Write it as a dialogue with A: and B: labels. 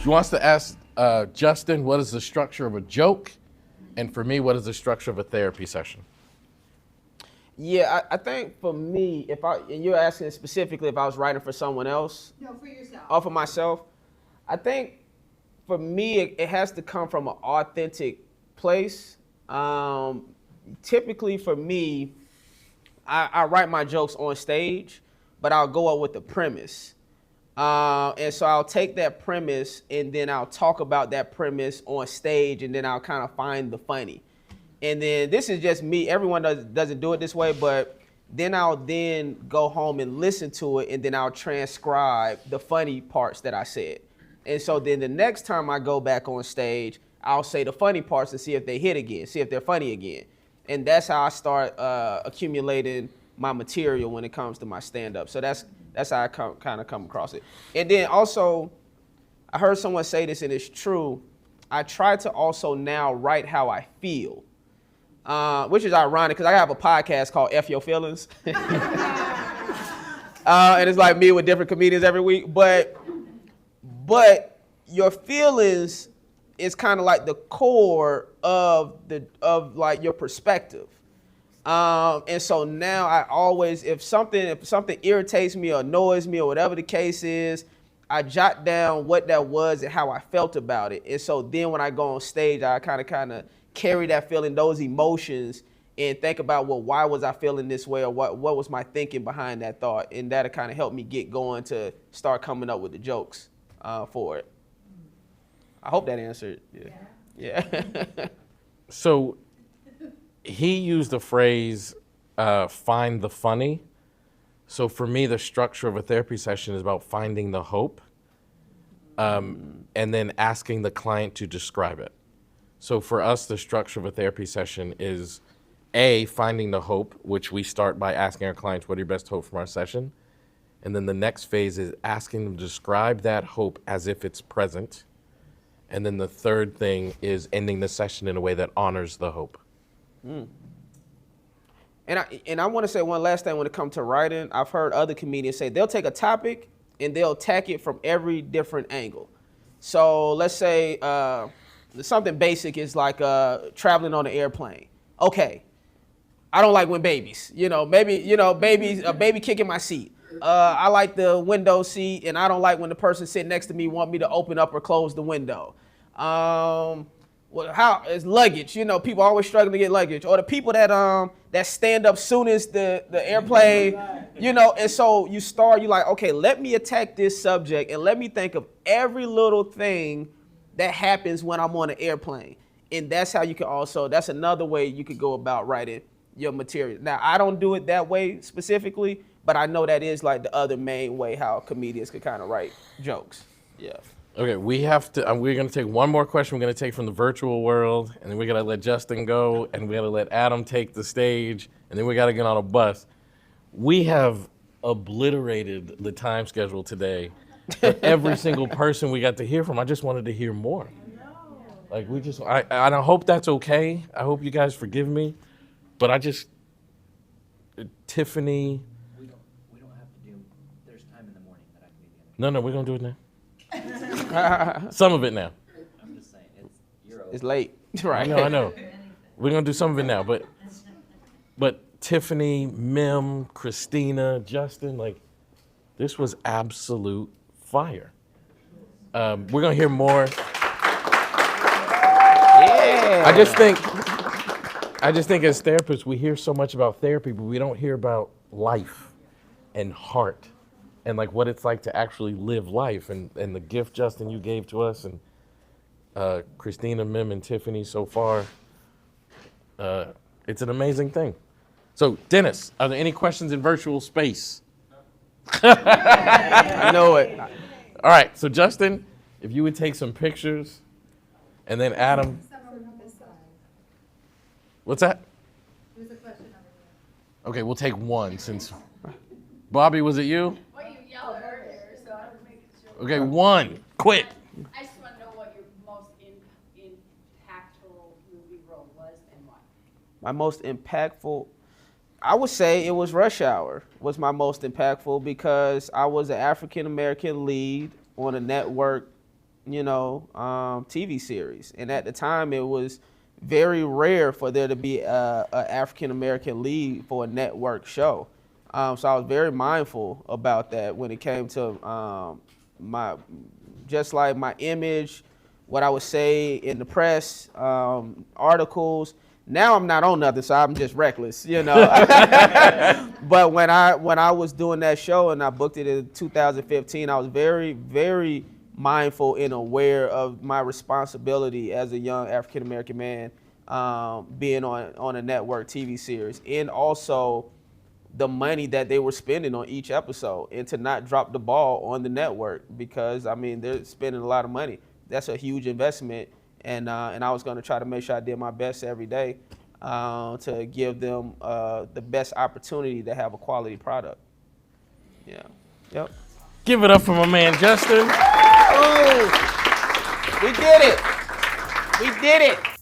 A: She wants to ask Justin, what is the structure of a joke? And for me, what is the structure of a therapy session?
B: Yeah, I think for me, and you're asking specifically if I was writing for someone else.
C: No, for yourself.
B: Or for myself. I think for me, it has to come from an authentic place. Typically for me, I write my jokes on stage, but I'll go up with the premise. And so I'll take that premise and then I'll talk about that premise on stage, and then I'll kind of find the funny. And then this is just me. Everyone doesn't do it this way, but then I'll go home and listen to it, and then I'll transcribe the funny parts that I said. And so then the next time I go back on stage, I'll say the funny parts and see if they hit again, see if they're funny again. And that's how I start accumulating my material when it comes to my stand-up. So that's how I kind of come across it. And then also, I heard someone say this, and it's true. I try to also now write how I feel. Which is ironic because I have a podcast called F Your Feelings. And it's like me with different comedians every week. But your feelings is kind of like the core of like your perspective. And so now I always, if something irritates me or annoys me or whatever the case is, I jot down what that was and how I felt about it. And so then when I go on stage, I kind of carry that feeling, those emotions, and think about, well, why was I feeling this way, or what was my thinking behind that thought? And that'll kind of help me get going to start coming up with the jokes for it. I hope that answered. Yeah.
A: So he used the phrase, find the funny. So for me, the structure of a therapy session is about finding the hope, and then asking the client to describe it. So for us, the structure of a therapy session is A, finding the hope, which we start by asking our clients, what are your best hope from our session? And then the next phase is asking them to describe that hope as if it's present. And then the third thing is ending the session in a way that honors the hope.
B: And I want to say one last thing when it comes to writing. I've heard other comedians say they'll take a topic and they'll attack it from every different angle. So let's say something basic is like traveling on an airplane. Okay, I don't like when babies, babies, a baby kicking my seat. I like the window seat, and I don't like when the person sitting next to me want me to open up or close the window. How is luggage? People always struggling to get luggage, or the people that stand up soon as the airplane, And so you're like, okay, let me attack this subject and let me think of every little thing that happens when I'm on an airplane. And that's how you can that's another way you could go about writing your material. Now, I don't do it that way specifically, but I know that is like the other main way how comedians could kind of write jokes. Yeah.
A: Okay, we're going to take one more question we're going to take from the virtual world, and then we got to let Justin go, and we got to let Adam take the stage, and then we got to get on a bus. We have obliterated the time schedule today. But every single person we got to hear from, I just wanted to hear more. Like I hope that's okay. I hope you guys forgive me, but Tiffany.
D: We don't have to do. There's time in the morning that I can be the
A: No, we're gonna do it now. Some of it now.
D: I'm just saying you're open.
B: It's late, right?
A: I know. We're gonna do some of it now, but Tiffany, Mim, Christina, Justin, this was absolute fire. We're gonna hear more.
B: Yeah.
A: I just think as therapists, we hear so much about therapy, but we don't hear about life and heart and what it's like to actually live life. And the gift, Justin, you gave to us, and Christina, Mim, and Tiffany so far, it's an amazing thing. So, Dennis, are there any questions in virtual space?
B: I know it.
A: All right, so Justin, if you would take some pictures, and then Adam. What's that?
C: There's a question over here.
A: Okay, we'll take one since. Bobby, was it you?
E: Well, you yelled earlier, so I was making sure.
A: Okay, one. Quick.
E: I just want to know what your most impactful movie role was and why.
B: My most impactful, I would say it was Rush Hour was my most impactful because I was an African-American lead on a network TV series. And at the time, it was very rare for there to be a African American lead for a network show. So I was very mindful about that when it came to my image, what I would say in the press, articles. Now I'm not on nothing, so I'm just reckless, But when I was doing that show and I booked it in 2015, I was very, very mindful and aware of my responsibility as a young African American man, being on a network TV series, and also the money that they were spending on each episode, and to not drop the ball on the network, because they're spending a lot of money. That's a huge investment, and I was going to try to make sure I did my best every day to give them the best opportunity to have a quality product. Yeah. Yep.
A: Give it up for my man, Justin.
B: Oh, we did it. We did it.